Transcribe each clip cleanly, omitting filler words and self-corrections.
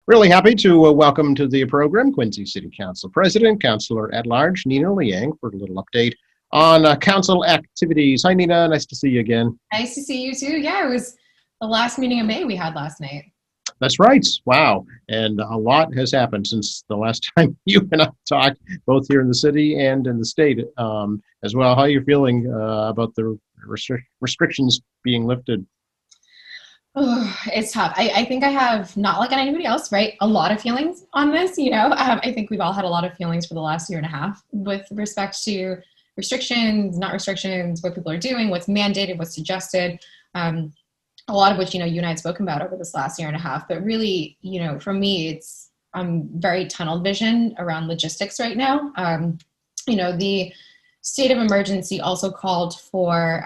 Really happy to welcome to the program Quincy City Council President, Councilor at Large, Nina Liang, for a little update on council activities. Hi, Nina. Nice to see you again. Nice to see you too. Yeah, it was the last meeting of May we had last night. That's right. Wow. And a lot has happened since the last time you and I talked, both here in the city and in the state as well. How are you feeling about the restrictions being lifted? Oh, it's tough. I think I have, not like anybody else, right? A lot of feelings on this, I think we've all had a lot of feelings for the last year and a half with respect to restrictions, not restrictions, what people are doing, what's mandated, what's suggested. A lot of which, you and I had spoken about over this last year and a half. But really, for me, I'm very tunnel vision around logistics right now. The state of emergency also called for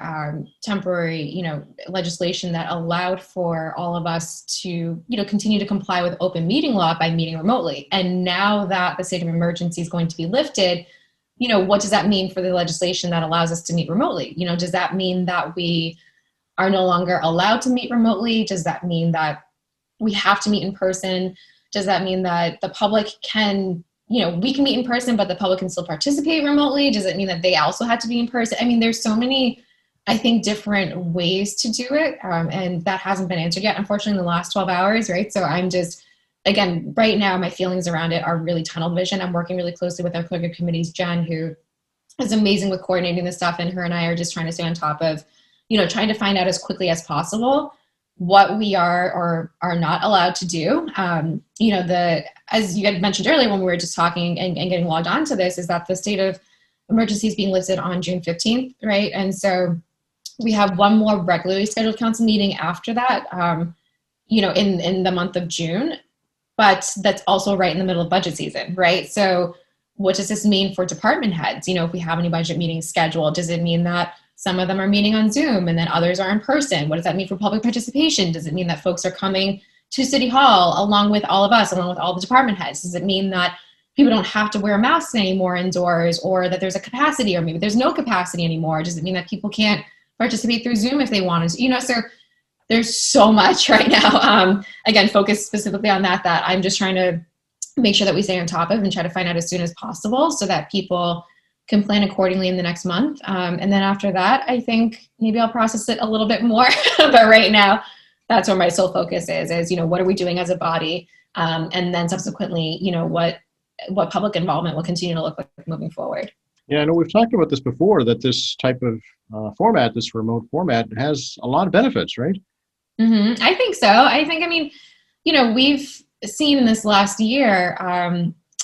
temporary, legislation that allowed for all of us to, continue to comply with open meeting law by meeting remotely. And now that the state of emergency is going to be lifted, what does that mean for the legislation that allows us to meet remotely? Does that mean that we are no longer allowed to meet remotely? Does that mean that we have to meet in person? Does that mean that the public can, we can meet in person, but the public can still participate remotely? Does it mean that they also had to be in person? I mean, there's so many, I think, different ways to do it. And that hasn't been answered yet, unfortunately, in the last 12 hours, right? So I'm just, again, right now, my feelings around it are really tunnel vision. I'm working really closely with our clerk committees, Jen, who is amazing with coordinating this stuff. And her and I are just trying to stay on top of trying to find out as quickly as possible what we are or are not allowed to do. As you had mentioned earlier when we were just talking and getting logged on to this, is that the state of emergency is being lifted on June 15th, right? And so we have one more regularly scheduled council meeting after that, in the month of June, but that's also right in the middle of budget season, right? So what does this mean for department heads? If we have any budget meetings scheduled, does it mean that some of them are meeting on Zoom and then others are in person? What does that mean for public participation? Does it mean that folks are coming to City Hall along with all of us, along with all the department heads? Does it mean that people don't have to wear masks anymore indoors, or that there's a capacity, or maybe there's no capacity anymore? Does it mean that people can't participate through Zoom if they wanted to? So there's so much right now. Again, focus specifically on that I'm just trying to make sure that we stay on top of and try to find out as soon as possible so that people can plan accordingly in the next month. And then after that, I think maybe I'll process it a little bit more. But right now, that's where my sole focus is, what are we doing as a body? And then subsequently, what public involvement will continue to look like moving forward. Yeah, I know we've talked about this before, that this type of format, this remote format, has a lot of benefits, right? Mm-hmm. I think so. We've seen in this last year,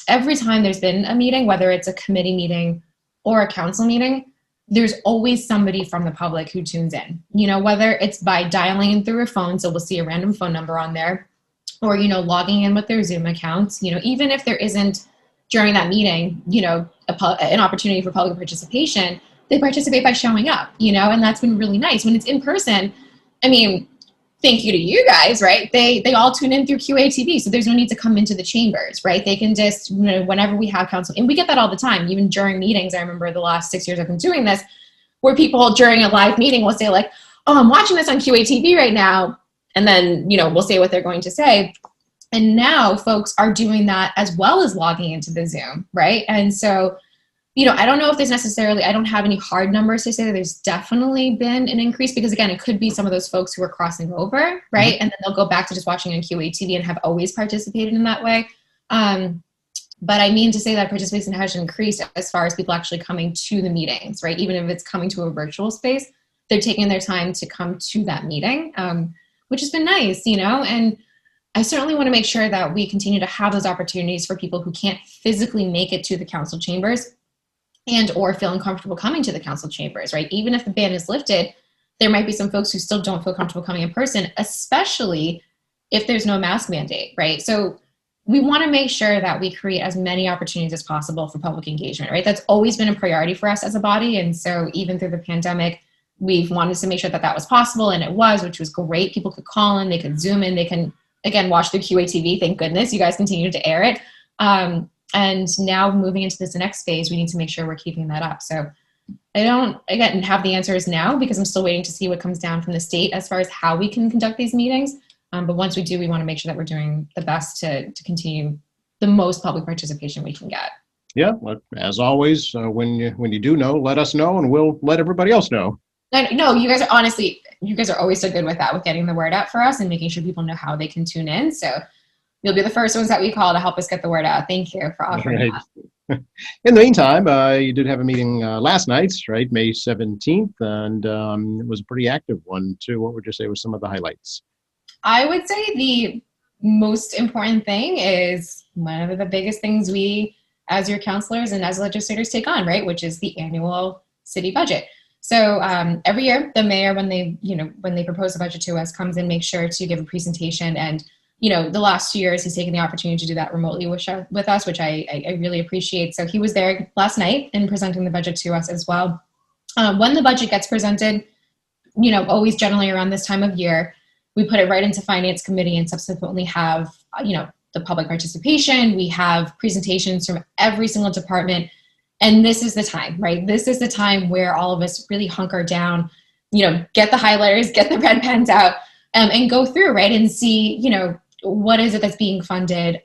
every time there's been a meeting, whether it's a committee meeting or a council meeting, there's always somebody from the public who tunes in, whether it's by dialing in through a phone. So we'll see a random phone number on there, or, logging in with their Zoom accounts, even if there isn't during that meeting, an opportunity for public participation, they participate by showing up, and that's been really nice. When it's in person, thank you to you guys, right? They all tune in through QATV, so there's no need to come into the chambers, right? They can just, whenever we have council, and we get that all the time, even during meetings. I remember the last 6 years I've been doing this, where people during a live meeting will say like, oh, I'm watching this on QATV right now. And then, we'll say what they're going to say. And now folks are doing that as well as logging into the Zoom, right? And so, I don't know if there's necessarily, I don't have any hard numbers to say that there's definitely been an increase, because again, it could be some of those folks who are crossing over, right? Mm-hmm. And then they'll go back to just watching on QATV and have always participated in that way. But I mean to say that participation has increased as far as people actually coming to the meetings, right? Even if it's coming to a virtual space, they're taking their time to come to that meeting, which has been nice, and I certainly want to make sure that we continue to have those opportunities for people who can't physically make it to the council chambers and or feel uncomfortable coming to the council chambers, right? Even if the ban is lifted, there might be some folks who still don't feel comfortable coming in person, especially if there's no mask mandate, right? So we want to make sure that we create as many opportunities as possible for public engagement, right? That's always been a priority for us as a body. And so even through the pandemic, we've wanted to make sure that that was possible, and it was, which was great. People could call in, they could Zoom in, they can, again, watch through QATV. Thank goodness you guys continue to air it. And now moving into this next phase, we need to make sure we're keeping that up. So I don't, again, have the answers now, because I'm still waiting to see what comes down from the state as far as how we can conduct these meetings. But once we do, we want to make sure that we're doing the best to continue the most public participation we can get. Yeah, well, as always, when you do know, let us know, and we'll let everybody else know. No, you guys are always so good with that, with getting the word out for us and making sure people know how they can tune in. So you'll be the first ones that we call to help us get the word out. Thank you for offering Right. that. In the meantime, you did have a meeting last night, right, May 17th, and it was a pretty active one too. What would you say were some of the highlights? I would say the most important thing is one of the biggest things we, as your counselors and as legislators, take on, right, which is the annual city budget. So every year, the mayor, when they propose a budget to us, comes and makes sure to give a presentation. And the last 2 years, he's taken the opportunity to do that remotely with us, which I really appreciate. So he was there last night and presenting the budget to us as well. When the budget gets presented, always generally around this time of year, we put it right into finance committee and subsequently have, the public participation. We have presentations from every single department. And this is the time, right? This is the time where all of us really hunker down, get the highlighters, get the red pens out, and go through, right? And see, what is it that's being funded?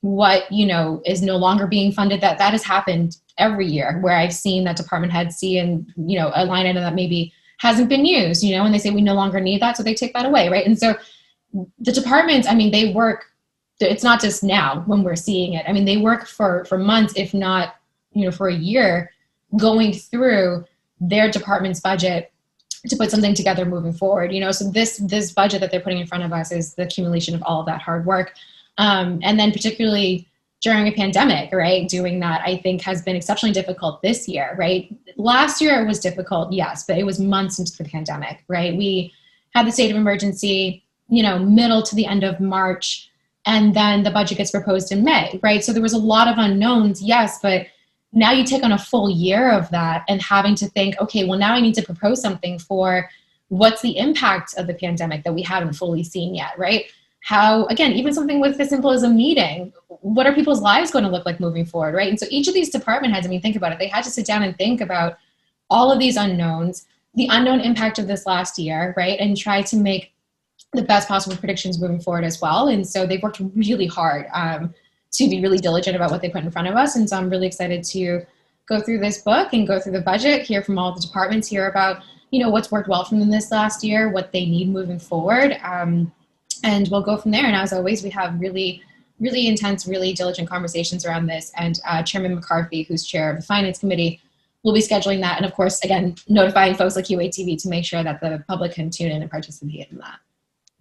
What, is no longer being funded? That has happened every year where I've seen that department heads see and, a line item that maybe hasn't been used, and they say we no longer need that. So they take that away, right? And so the departments, they work, it's not just now when we're seeing it. They work for months, if not, for a year, going through their department's budget to put something together moving forward. So this budget that they're putting in front of us is the accumulation of all of that hard work. And then particularly during a pandemic, right, doing that, I think has been exceptionally difficult this year, right? Last year it was difficult, yes, but it was months into the pandemic, right? We had the state of emergency, middle to the end of March, and then the budget gets proposed in May, right? So there was a lot of unknowns, yes, but now you take on a full year of that and having to think, okay, well, now I need to propose something for what's the impact of the pandemic that we haven't fully seen yet, right? How, again, even something with as simple as a meeting, what are people's lives going to look like moving forward, right? And so each of these department heads, think about it, they had to sit down and think about all of these unknowns, the unknown impact of this last year, right? And try to make the best possible predictions moving forward as well. And so they've worked really hard to be really diligent about what they put in front of us. And so I'm really excited to go through this book and go through the budget, hear from all the departments, hear about, what's worked well for them this last year, what they need moving forward. And we'll go from there. And as always, we have really, really intense, really diligent conversations around this. And Chairman McCarthy, who's chair of the Finance Committee, will be scheduling that. And of course, again, notifying folks like UATV to make sure that the public can tune in and participate in that.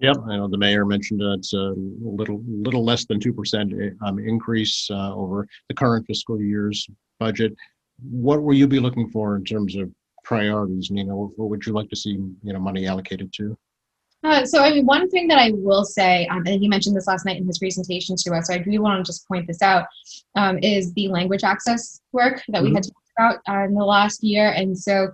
Yep, I know the mayor mentioned it's a little less than 2% increase over the current fiscal year's budget. What will you be looking for in terms of priorities? What would you like to see money allocated to? So one thing that I will say, and he mentioned this last night in his presentation to us, so I do want to just point this out, is the language access work that we had talked about in the last year. And so,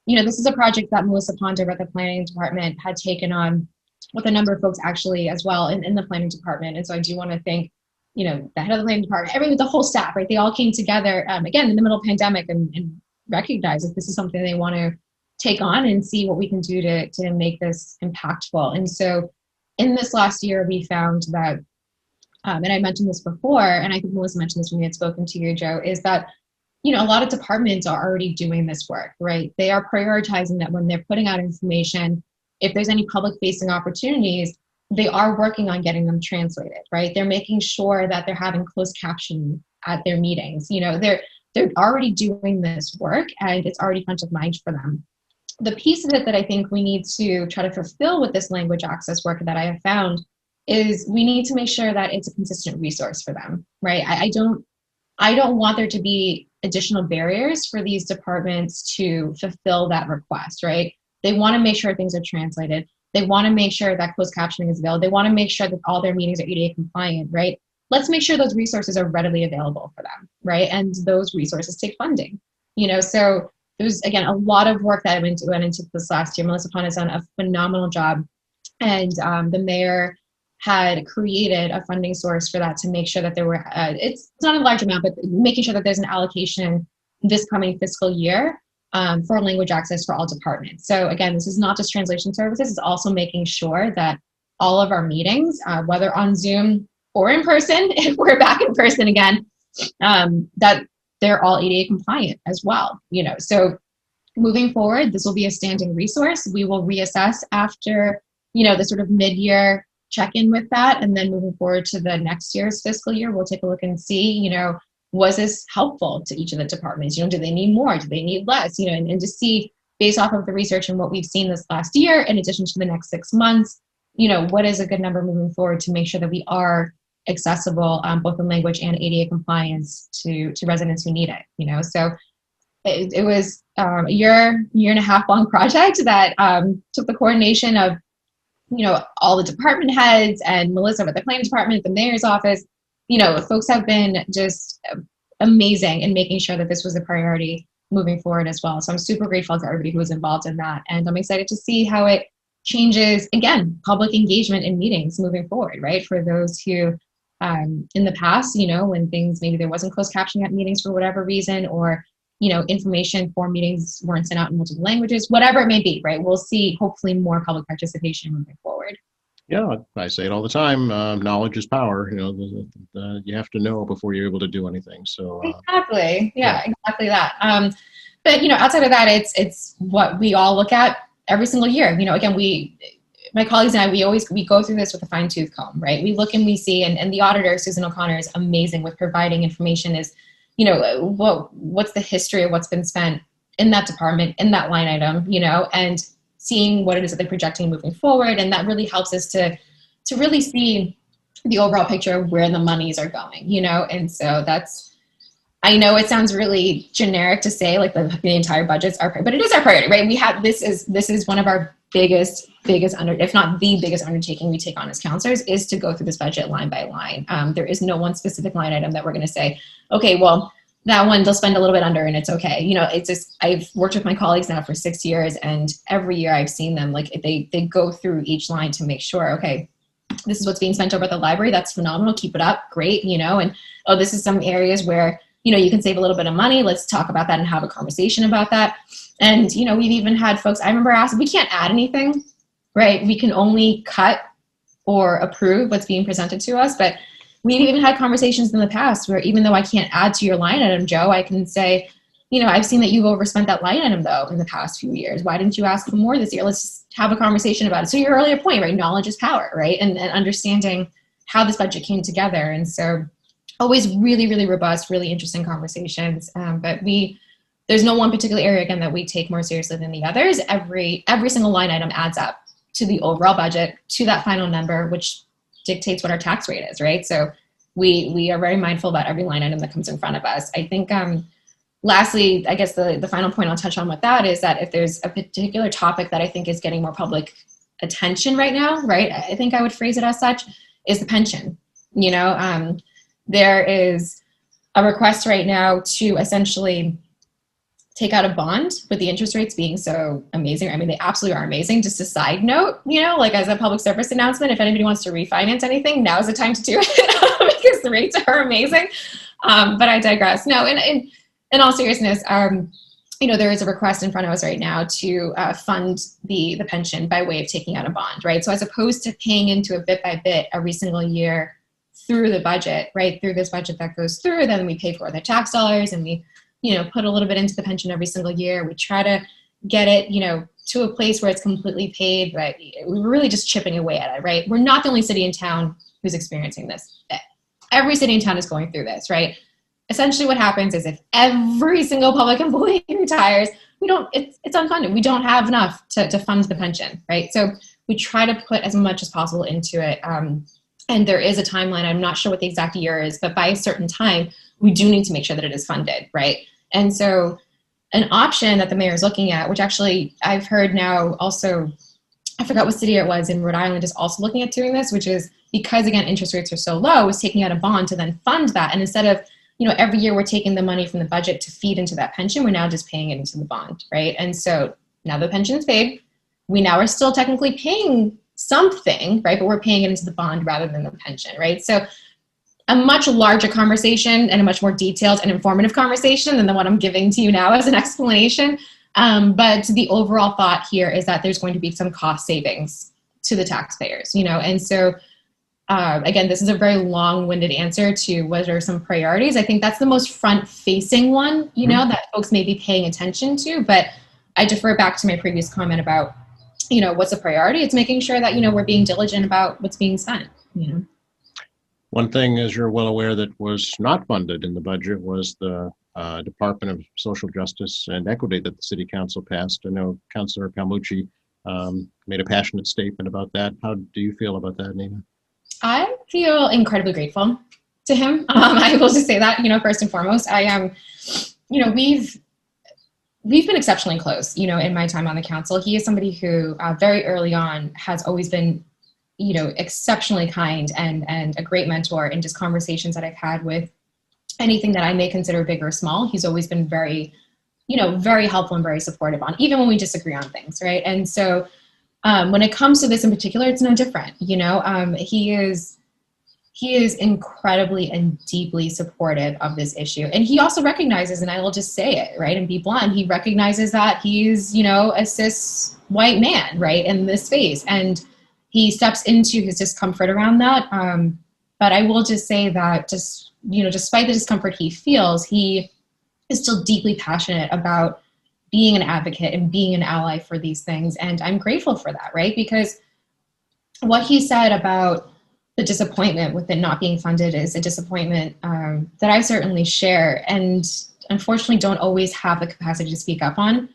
this is a project that Melissa Ponder at the planning department had taken on with a number of folks actually as well in the planning department. And so I do want to thank, the head of the planning department, the whole staff, right? They all came together, again, in the middle of the pandemic and recognized that this is something they want to take on and see what we can do to make this impactful. And so in this last year, we found that, and I mentioned this before, and I think Melissa mentioned this when we had spoken to you, Joe, is that, a lot of departments are already doing this work, right? They are prioritizing that when they're putting out information. If there's any public facing opportunities, they are working on getting them translated, right? They're making sure that they're having closed caption at their meetings. They're already doing this work and it's already front of mind for them. The piece of it that I think we need to try to fulfill with this language access work that I have found is we need to make sure that it's a consistent resource for them, right? I don't want there to be additional barriers for these departments to fulfill that request, right? They want to make sure things are translated. They want to make sure that closed captioning is available. They want to make sure that all their meetings are ADA compliant, right? Let's make sure those resources are readily available for them, right? And those resources take funding, so there's, again, a lot of work that went into this last year. Melissa Pond has done a phenomenal job. And the mayor had created a funding source for that to make sure that there were, it's not a large amount, but making sure that there's an allocation this coming fiscal year for language access for all departments. So again, this is not just translation services, it's also making sure that all of our meetings, whether on Zoom or in person, if we're back in person again, that they're all ADA compliant as well. So moving forward, this will be a standing resource. We will reassess after, the sort of mid-year check-in with that. And then moving forward to the next year's fiscal year, we'll take a look and see, was this helpful to each of the departments? Do they need more? Do they need less? And to see based off of the research and what we've seen this last year, in addition to the next 6 months, what is a good number moving forward to make sure that we are accessible, both in language and ADA compliance to residents who need it, So it was a year and a half long project that took the coordination of, all the department heads and Melissa with the planning department, the mayor's office. Folks have been just amazing in making sure that this was a priority moving forward as well. So I'm super grateful to everybody who was involved in that. And I'm excited to see how it changes, again, public engagement in meetings moving forward, right? For those who, in the past, when things, maybe there wasn't closed captioning at meetings for whatever reason, or, information for meetings weren't sent out in multiple languages, whatever it may be, right? We'll see hopefully more public participation moving forward. Yeah, I say it all the time. Knowledge is power. You have to know before you're able to do anything. So exactly, exactly that. But outside of that, it's what we all look at every single year. Again, my colleagues and I, we go through this with a fine tooth comb, right? We look and we see, and the auditor Susan O'Connor is amazing with providing information. Is what's the history of what's been spent in that department, in that line item, and seeing what it is that they're projecting moving forward. And that really helps us to really see the overall picture of where the monies are going, And so I know it sounds really generic to say like the entire budget's but it is our priority, right? This is one of our biggest if not the biggest undertaking we take on as counselors, is to go through this budget line by line. There is no one specific line item that we're going to say, okay, well, that one they'll spend a little bit under and it's okay. It's just, I've worked with my colleagues now for 6 years, and every year I've seen them, like they go through each line to make sure, okay, this is what's being spent over at the library. That's phenomenal. Keep it up. Great. And this is some areas where, you can save a little bit of money. Let's talk about that and have a conversation about that. And, we've even had folks, I remember asking, we can't add anything, right? We can only cut or approve what's being presented to us. But we've even had conversations in the past where, even though I can't add to your line item, Joe, I can say, I've seen that you've overspent that line item though in the past few years. Why didn't you ask for more this year? Let's just have a conversation about it. So your earlier point, right? Knowledge is power, right? And understanding how this budget came together. And so always really, really robust, really interesting conversations. But there's no one particular area, again, that we take more seriously than the others. Every single line item adds up to the overall budget, to that final number, which dictates what our tax rate is, right? So we are very mindful about every line item that comes in front of us. I think, lastly, I guess the final point I'll touch on with that is that if there's a particular topic that I think is getting more public attention right now, right, I think I would phrase it as such, is the pension. There is a request right now to essentially take out a bond with the interest rates being so amazing. I mean, they absolutely are amazing. Just a side note, like as a public service announcement, if anybody wants to refinance anything, now's the time to do it because the rates are amazing. But I digress. No, in all seriousness, there is a request in front of us right now to fund the pension by way of taking out a bond, right? So as opposed to paying into it bit by bit every single year through the budget, right? Through this budget that goes through, then we pay for the tax dollars and we, put a little bit into the pension every single year. We try to get it, to a place where it's completely paid, but we're really just chipping away at it, right? We're not the only city in town who's experiencing this. Every city in town is going through this, right? Essentially what happens is if every single public employee retires, it's unfunded. We don't have enough to fund the pension, right? So we try to put as much as possible into it. And there is a timeline. I'm not sure what the exact year is, but by a certain time, we do need to make sure that it is funded, right? And so an option that the mayor is looking at, which actually I've heard now also, I forgot what city it was in Rhode Island, is also looking at doing this, which is because, again, interest rates are so low, is taking out a bond to then fund that. And instead of, every year we're taking the money from the budget to feed into that pension, we're now just paying it into the bond, right? And so now the pension is paid. We now are still technically paying something, right? But we're paying it into the bond rather than the pension, right? So a much larger conversation and a much more detailed and informative conversation than the one I'm giving to you now as an explanation. But the overall thought here is that there's going to be some cost savings to the taxpayers, and so again, this is a very long-winded answer to what are some priorities. I think that's the most front-facing one, that folks may be paying attention to. But I defer back to my previous comment about, what's a priority. It's making sure that, we're being diligent about what's being spent. One thing, as you're well aware, that was not funded in the budget was the Department of Social Justice and Equity that the City Council passed. I know Councilor Palmucci made a passionate statement about that. How do you feel about that, Nina? I feel incredibly grateful to him. I will just say that, first and foremost, I am, we've been exceptionally close, in my time on the council. He is somebody who very early on has always been, exceptionally kind and a great mentor in just conversations that I've had with anything that I may consider big or small. He's always been very, very helpful and very supportive on, even when we disagree on things, right? And so when it comes to this in particular, it's no different. He is incredibly and deeply supportive of this issue. And he also recognizes, and I will just say it, right, and be blunt, he recognizes that he's, a cis white man, right, in this space. And he steps into his discomfort around that. But I will just say that despite the discomfort he feels, he is still deeply passionate about being an advocate and being an ally for these things. And I'm grateful for that, right? Because what he said about the disappointment with it not being funded is a disappointment that I certainly share and unfortunately don't always have the capacity to speak up on.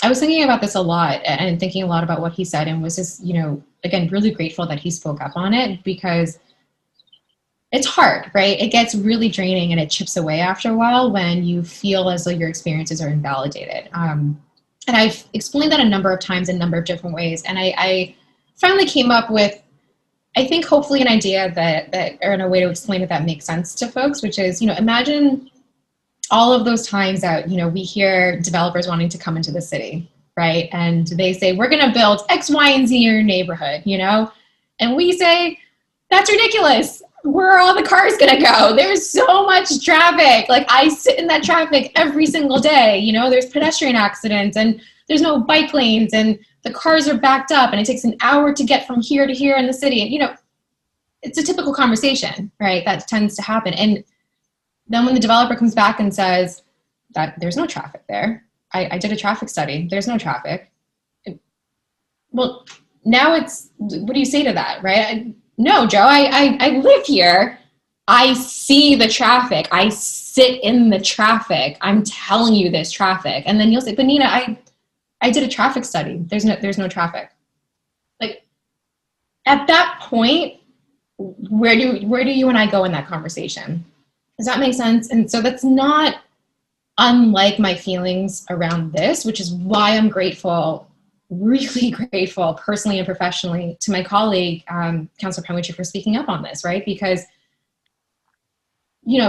I was thinking about this a lot and thinking a lot about what he said and was just, again, really grateful that he spoke up on it because it's hard, right? It gets really draining and it chips away after a while when you feel as though your experiences are invalidated. And I've explained that a number of times in a number of different ways. And I finally came up with, I think, hopefully an idea that or in a way to explain it that makes sense to folks, which is, imagine all of those times that, we hear developers wanting to come into the city, right? And they say, we're going to build X, Y, and Z in your neighborhood, and we say, that's ridiculous. Where are all the cars going to go? There's so much traffic. Like I sit in that traffic every single day. There's pedestrian accidents and there's no bike lanes and the cars are backed up and it takes an hour to get from here to here in the city. And, it's a typical conversation, right? That tends to happen. And then when the developer comes back and says that there's no traffic there, I did a traffic study. There's no traffic. Well, now what do you say to that, right? No, Joe, I live here. I see the traffic. I sit in the traffic. I'm telling you this traffic. And then you'll say, but Nina, I did a traffic study. There's no traffic. Like at that point, where do you and I go in that conversation? Does that make sense? And so that's not unlike my feelings around this, which is why I'm grateful, really grateful personally and professionally to my colleague, Councilor Palmucci, for speaking up on this, right? Because,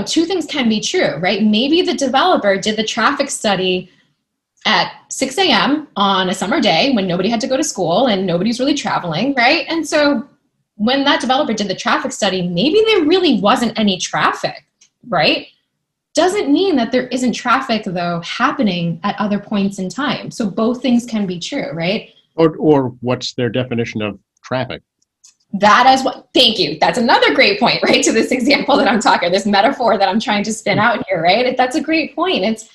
two things can be true, right? Maybe the developer did the traffic study at 6 a.m. on a summer day when nobody had to go to school and nobody's really traveling, right? And so when that developer did the traffic study, maybe there really wasn't any traffic, right? Doesn't mean that there isn't traffic, though, happening at other points in time. So both things can be true, right? Or what's their definition of traffic? Thank you. That's another great point, right? To this example that I'm talking, this metaphor that I'm trying to spin out here, right? That's a great point.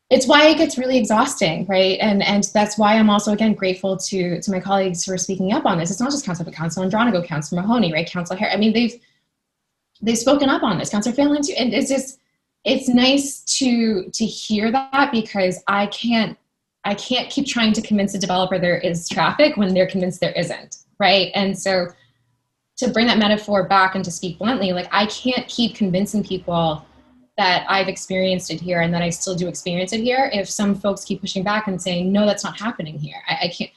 It's why it gets really exhausting, right? And that's why I'm also, again, grateful to my colleagues for speaking up on this. It's not just Councilor Andronico, Councilor Mahoney, right? Councilor Harris. I mean, they've spoken up on this. Councilor Phelan too. And it's nice to hear that because I can't keep trying to convince a developer there is traffic when they're convinced there isn't, right? And so to bring that metaphor back and to speak bluntly, like I can't keep convincing people that I've experienced it here and that I still do experience it here if some folks keep pushing back and saying, no, that's not happening here. I can't.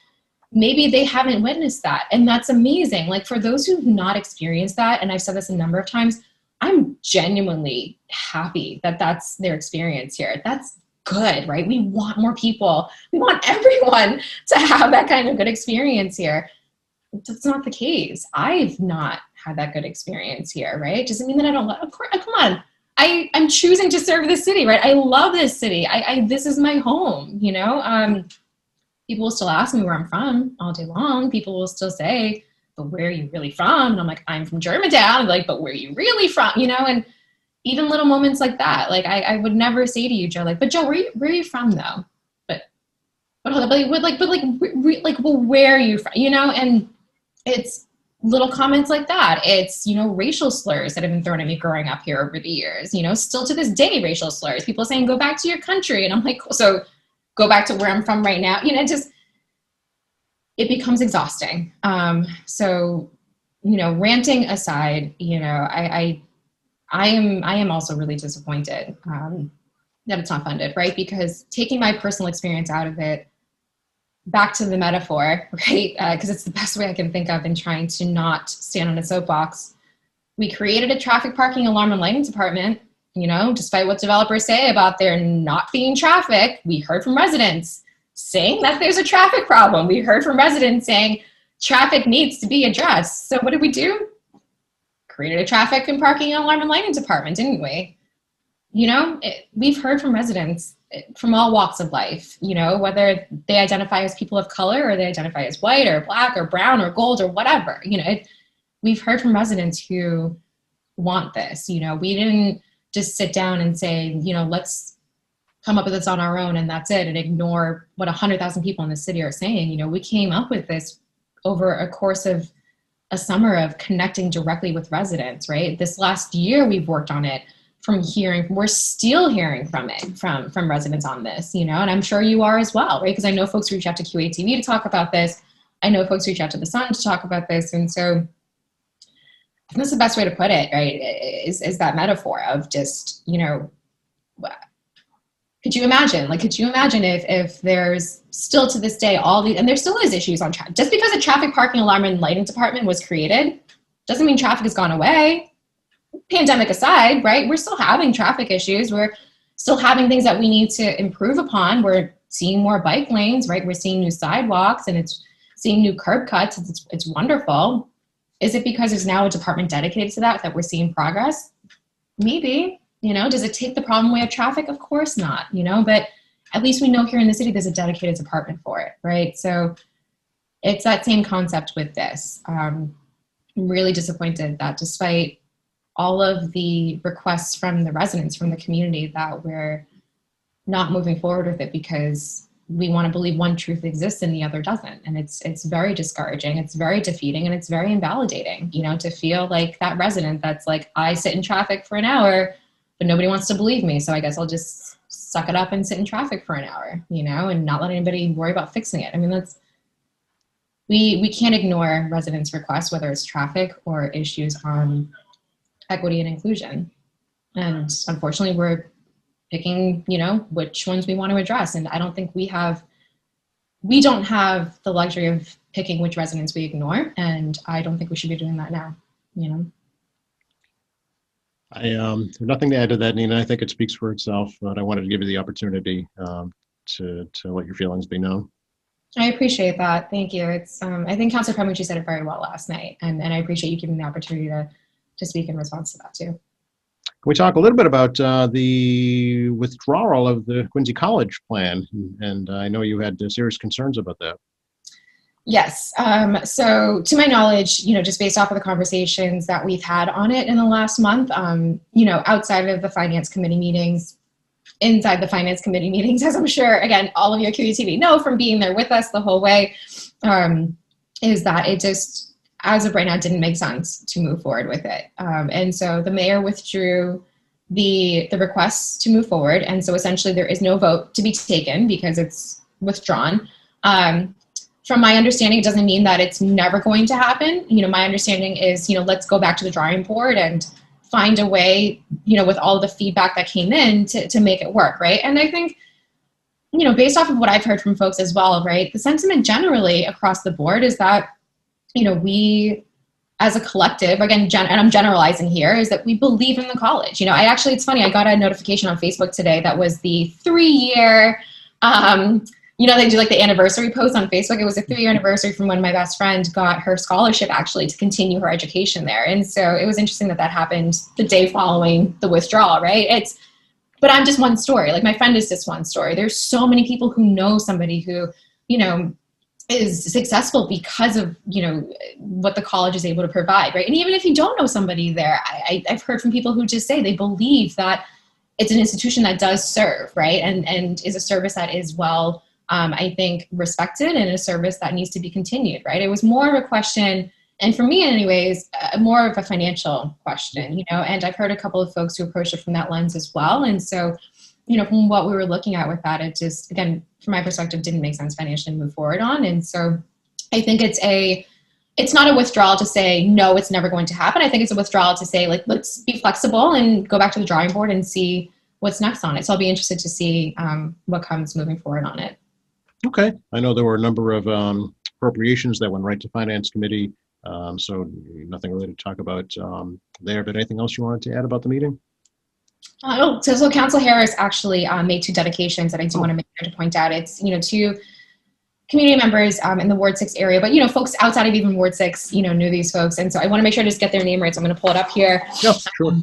Maybe they haven't witnessed that. And that's amazing. Like for those who've not experienced that, and I've said this a number of times, I'm genuinely happy that that's their experience here. That's good, right? We want more people. We want everyone to have that kind of good experience here. That's not the case. I've not had that good experience here, right? Doesn't mean that I don't love, of course, come on. I'm choosing to serve this city, right? I love this city. This is my home, People will still ask me where I'm from all day long. People will still say, but where are you really from? And I'm like, I'm from Germantown. Like, but where are you really from? And even little moments like that, like I would never say to you, Joe, like, but Joe, where are you from though? But hold on, well, where are you from? And it's little comments like that. It's, racial slurs that have been thrown at me growing up here over the years, still to this day, racial slurs, people saying, go back to your country. And I'm like, so go back to where I'm from right now. It becomes exhausting. So, ranting aside, I am also really disappointed that it's not funded, right? Because taking my personal experience out of it, back to the metaphor, right? Because it's the best way I can think of in trying to not stand on a soapbox. We created a traffic parking alarm and lighting department, despite what developers say about there not being traffic. We heard from residents saying that there's a traffic problem. We heard from residents saying traffic needs to be addressed. So what did we do? Created a traffic and parking alarm and lighting department, didn't we? We've heard from residents from all walks of life, whether they identify as people of color or they identify as white or black or brown or gold or whatever. We've heard from residents who want this. We didn't just sit down and say, let's come up with this on our own and that's it, and ignore what 100,000 people in the city are saying. We came up with this over a course of a summer of connecting directly with residents, right? This last year we've worked on it. We're still hearing from residents on this, and I'm sure you are as well, right? Because I know folks reach out to QATV to talk about this. I know folks reach out to the Sun to talk about this. And so I think that's the best way to put it, right? Is that metaphor of just, could you imagine if there's still to this day all these, and there still is issues on traffic. Just because a traffic parking alarm and lighting department was created doesn't mean traffic has gone away. Pandemic aside, right? We're still having traffic issues. We're still having things that we need to improve upon. We're seeing more bike lanes, right? We're seeing new sidewalks and it's seeing new curb cuts. It's wonderful. Is it because there's now a department dedicated to that we're seeing progress? Maybe, does it take the problem away of traffic? Of course not, but at least we know here in the city, there's a dedicated department for it, right? So it's that same concept with this. I'm really disappointed that despite all of the requests from the residents, from the community, that we're not moving forward with it because we want to believe one truth exists and the other doesn't. And it's very discouraging, it's very defeating, and it's very invalidating, to feel like that resident that's like, I sit in traffic for an hour, but nobody wants to believe me. So I guess I'll just suck it up and sit in traffic for an hour, and not let anybody worry about fixing it. I mean, we can't ignore residents' requests, whether it's traffic or issues on equity and inclusion. And unfortunately, we're picking, which ones we want to address. And I don't think we don't have the luxury of picking which residents we ignore. And I don't think we should be doing that now, I have nothing to add to that, Nina. I think it speaks for itself, but I wanted to give you the opportunity to let your feelings be known. I appreciate that. Thank you. It's I think Councilor Premucci said it very well last night, and I appreciate you giving me the opportunity to speak in response to that too. Can we talk a little bit about the withdrawal of the Quincy College plan? And I know you had serious concerns about that. Yes. So to my knowledge, just based off of the conversations that we've had on it in the last month, outside of the finance committee meetings, inside the finance committee meetings, as I'm sure, again, all of you at QETV know from being there with us the whole way, is that it just, as of right now, didn't make sense to move forward with it. And so the mayor withdrew the requests to move forward. And so essentially there is no vote to be taken because it's withdrawn. From my understanding, it doesn't mean that it's never going to happen. My understanding is, let's go back to the drawing board and find a way, with all the feedback that came in to make it work, right? And I think, based off of what I've heard from folks as well, right, the sentiment generally across the board is that, we as a collective, again, and I'm generalizing here, is that we believe in the college. It's funny, I got a notification on Facebook today that was the 3-year, they do like the anniversary post on Facebook. It was a 3-year anniversary from when my best friend got her scholarship actually to continue her education there. And so it was interesting that happened the day following the withdrawal, right? But I'm just one story. Like my friend is just one story. There's so many people who know somebody who is successful because of, what the college is able to provide, right? And even if you don't know somebody there, I've heard from people who just say they believe that it's an institution that does serve, right? And is a service that is well, I think, respected, and a service that needs to be continued, right? It was more of a question, and for me anyways, more of a financial question, and I've heard a couple of folks who approached it from that lens as well. And so, from what we were looking at with that, it just, again, from my perspective, didn't make sense financially to move forward on. And so I think it's not a withdrawal to say, no, it's never going to happen. I think it's a withdrawal to say, like, let's be flexible and go back to the drawing board and see what's next on it. So I'll be interested to see what comes moving forward on it. Okay. I know there were a number of appropriations that went right to Finance Committee. So nothing really to talk about there, but anything else you wanted to add about the meeting? So Council Harris actually made 2 dedications that I do want to make sure to point out. It's, 2 community members in the Ward 6 area, but, folks outside of even Ward 6, knew these folks. And so I want to make sure to just get their name right. So I'm going to pull it up here. Yep, sure.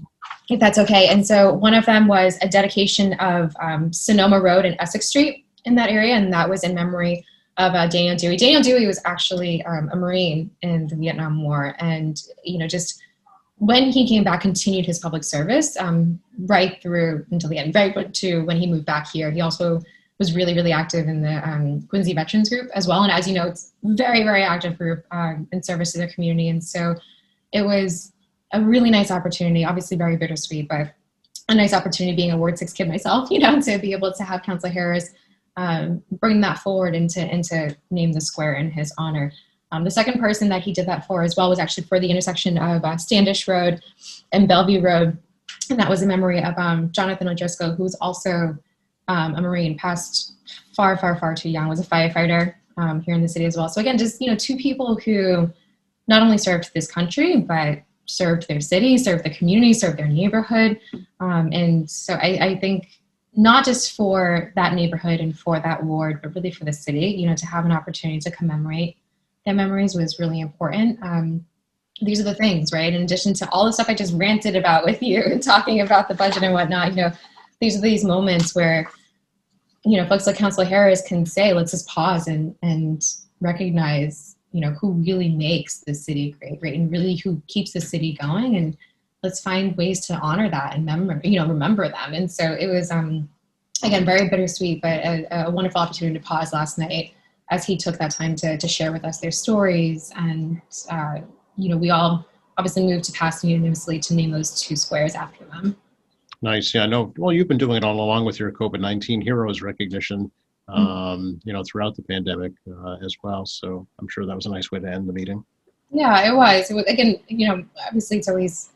If that's okay. And so one of them was a dedication of Sonoma Road and Essex Street in that area. And that was in memory of Daniel Dewey. Daniel Dewey was actually a Marine in the Vietnam War. And, just when he came back, continued his public service right through until the end, right to when he moved back here. He also was really, really active in the Quincy Veterans Group as well. And as you know, it's very, very active group in service to their community. And so it was a really nice opportunity, obviously very bittersweet, but a nice opportunity being a Ward 6 kid myself, to be able to have Councilor Harris bring that forward and to name the square in his honor. The second person that he did that for as well was actually for the intersection of Standish Road and Bellevue Road. And that was in memory of Jonathan O'Driscoll, who was also a Marine, passed far, far, far too young, was a firefighter here in the city as well. So again, just, 2 people who not only served this country, but served their city, served the community, served their neighborhood. And so I think not just for that neighborhood and for that ward, but really for the city, to have an opportunity to commemorate their memories was really important. These are the things, right? In addition to all the stuff I just ranted about with you and talking about the budget and whatnot, these are these moments where, folks like Councilor Harris can say, let's just pause and recognize, who really makes the city great, right? And really who keeps the city going. And let's find ways to honor that and remember them. And so it was, again, very bittersweet, but a wonderful opportunity to pause last night as he took that time to share with us their stories. And, we all obviously moved to pass unanimously to name those 2 squares after them. Nice. Yeah, I know. Well, you've been doing it all along with your COVID-19 heroes recognition, throughout the pandemic as well. So I'm sure that was a nice way to end the meeting. Yeah, it was. It was, again, obviously it's always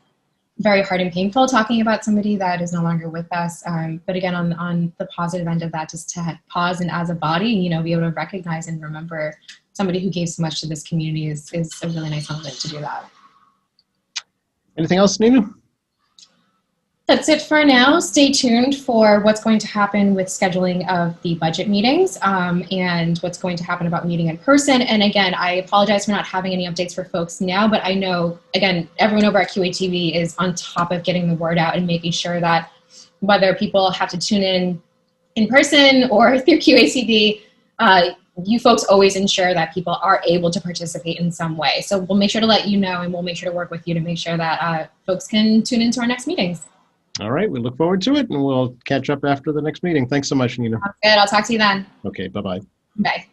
very hard and painful talking about somebody that is no longer with us. But again, on the positive end of that, just to pause and as a body, be able to recognize and remember somebody who gave so much to this community is a really nice moment to do that. Anything else, Nina? That's it for now. Stay tuned for what's going to happen with scheduling of the budget meetings and what's going to happen about meeting in person. And again, I apologize for not having any updates for folks now, but I know, again, everyone over at QATV is on top of getting the word out and making sure that whether people have to tune in person or through QATV, you folks always ensure that people are able to participate in some way. So we'll make sure to let you know, and we'll make sure to work with you to make sure that folks can tune into our next meetings. All right. We look forward to it, and we'll catch up after the next meeting. Thanks so much, Nina. Sounds good. I'll talk to you then. Okay. Bye-bye. Bye.